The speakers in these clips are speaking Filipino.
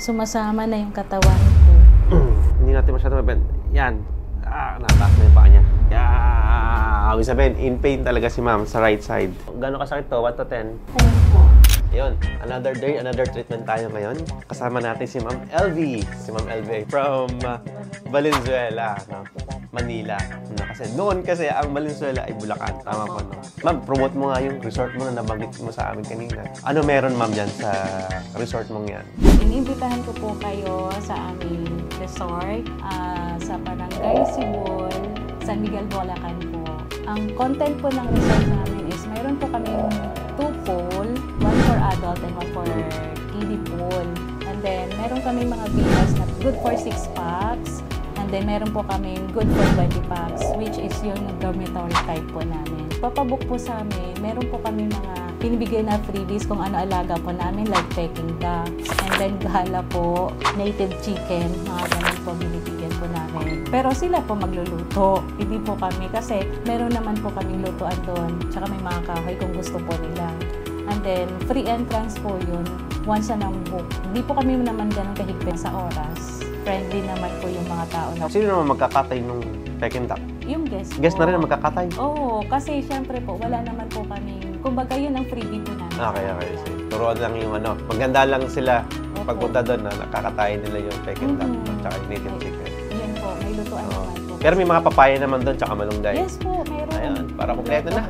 sumasama na yung katawan ko. Hindi natin masyado mabend. Yan. Nataas na yung paa niya. Ibig sabihin, in pain talaga si ma'am sa right side. Gano'ng kasakit to? 1 to 10? 10 po. Ayun, another day, another treatment tayo ngayon. Kasama natin si Ma'am LV. Si Ma'am LV from Valenzuela, no? Manila. No? Kasi noon ang Valenzuela ay Bulacan. Tama po, no? Ma'am, promote mo nga yung resort mo na nabanggit mo sa amin kanina. Ano meron, ma'am, yan sa resort mong yan? Inimbitahan ko po kayo sa aming resort sa Barangay Sibol, San Miguel, Bulacan po. Ang content po ng resort namin is mayroon po kami 2 pool, 1 for adult and 1 for kiddie pool. And then, meron kami mga villas na good for 6 packs. And then, meron po kami good for 20 packs, which is yung dormitory type po namin. Papabook po sa amin, meron po kami mga pinibigay na freebies kung ano alaga po namin, like Peking ducks. And then, gala po, native chicken, mga ganun po binibigyan po namin. Pero sila po magluluto, hindi po kami kasi meron naman po kaming lutuan doon. Tsaka may mga kahoy kung gusto po nila. And then, free entrance po yun once na book. Hindi po kami naman ganun kahigpit sa oras. Friendly naman po yung mga tao. Sino naman magkakatay nung Peking duck? Yung guest po. Guest na rin ang magkakatay? Oo, kasi syempre po, wala naman po kaming, kumbaga yun ang freebie po namin. Okay. Turuan lang yung ano. Maganda lang sila pagpunta doon na nakakatayin nila yung Peking duck at saka yung native chicken. Yan po, may lutuan naman po. Pero may mga papaya naman doon tsaka malunggay. Yes po, mayroon. Ayun, para kompleto na.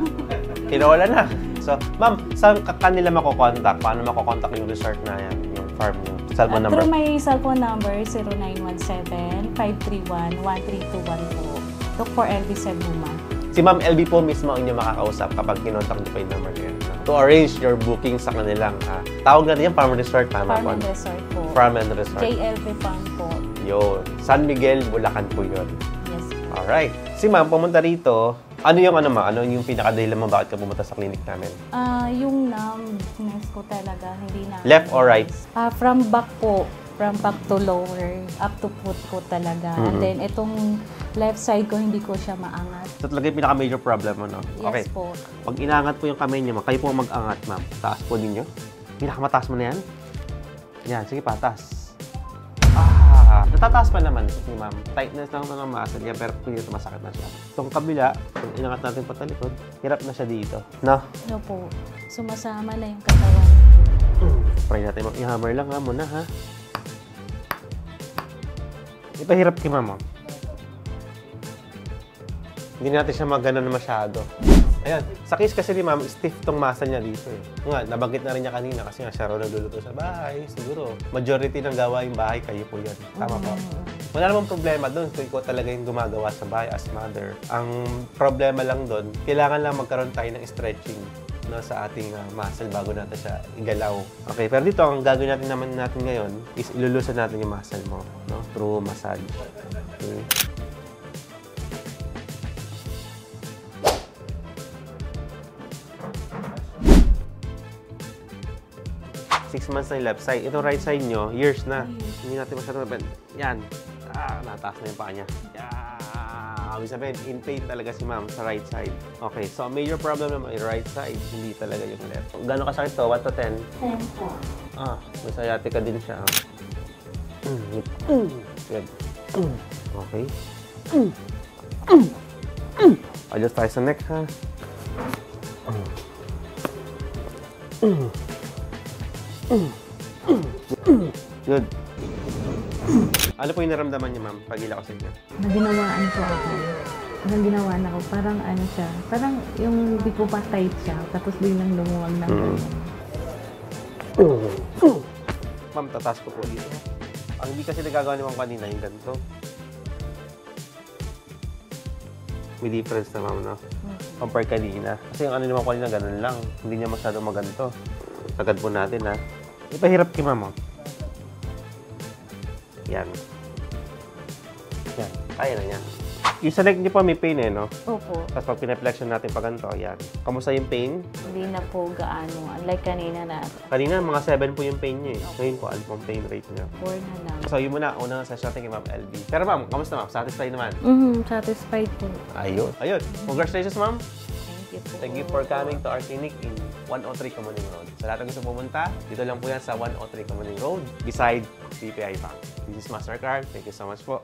Tinola na. So, ma'am, saan kanila makokontak? Paano makokontak yung resort na yan, yung farm nyo? Cellphone number? Through my cellphone number, 0917-531-1321 po. Look for LV Sebuma. Si Ma'am LV po mismo ang inyo makakausap kapag kinontak nyo pa yung number nyo. To arrange your booking sa kanilang, tawag natin yung Farm Resort, tama po? Farm and Resort po. Farm and Resort. JLV Farm po. Yun. San Miguel, Bulacan po yun. Yes po. Alright. Si Ma'am, pumunta rito, ano yung pinakadahilan mo bakit ka pumunta sa clinic namin? Yung numbness ko talaga, hindi na. Left or right? From back po. From back to lower, up to foot ko talaga. And then, itong left side ko, hindi ko siya maangat. So talaga yung pinaka-major problem mo, no? Yes po. Pag inaangat po yung kamay niyo, kayo po mag-angat, ma'am. Taas po ninyo. Pinakamataas mo na yan. Yan, sige pa, taas. Natataas pa naman ni ma'am. Tightness lang ng muscle niya, pero kung dito masakit na siya. Itong kabila, kung inangat natin patalikod, hirap na siya dito. No? No po. Sumasama na yung katawan. Try natin, i-hammer lang ha, muna ha. Ipahirap kay mama. Hindi natin siya magana na masyado. Ayan, sa case kasi ni ma'am, stiff tong muscle niya dito eh. Nga, nabanggit na rin niya kanina kasi nga siya raw nagluluto sa bahay. Siguro, majority ng gawaing bahay, kayo po yan. Tama po. Wala namang problema doon kung ikaw talaga yung gumagawa sa bahay as mother. Ang problema lang doon, kailangan lang magkaroon tayo ng stretching sa ating muscle bago natin siya igalaw. Okay, pero dito, ang gagawin natin ngayon is ilulusan natin yung muscle mo, no? Through massage. Okay. Six months na yung left side. Itong right side nyo, years na. Hindi natin masyado mabend. Yan. Nataas na yung paa niya. Ibig sabihin, in pain talaga si ma'am sa right side. Okay, so major problem naman yung right side, hindi talaga yung left. Gano'ng kasakit to? 1 to 10? 10 po. May sciatica din siya. Good. Okay. Adjust tayo sa neck, ha? Good. Ano po yung naramdaman niya, ma'am, pag ila ko sa inyo? Naginawaan ko ako. Parang ginawaan ako. Parang ano siya. Parang yung di ko pa tight siya. Tapos biglang lumuwag ng ganyan. Ma'am, tataas ko po dito. Ang hindi kasi nagagawa ni ma'am kanina yung ganito. May difference na, ma'am, no? Compare kanina. Kasi yung ano naman kanina, ganun lang. Hindi niya masyadong maganto. Tagad po natin, ha? Ipahirap kay ma'am, oh. Yan. Yan. Kaya na yan. Yung sa neck niyo po may pain eh, no? Opo. Tapos pag pineflexion natin pa ganito, yan. Kamusta yung pain? Hindi na po gaano. Unlike kanina na Kanina, mga 7 po yung pain niyo eh. Ngayon po, ano pong pain rate niyo? 4 na lang. So, yun muna. Unang session natin kay Ma'am LB. Pero ma'am, kamusta ma'am? Satisfied naman? Satisfied po. Ayun. Ayun. Congratulations, ma'am. Thank you po. Thank you for coming to our clinic in 103 Kamuning Road. Sa lahat ng gusto pumunta, dito lang po yan sa 103 Kamuning Road, beside BPI Bank. This is Mastercard. Thank you so much po.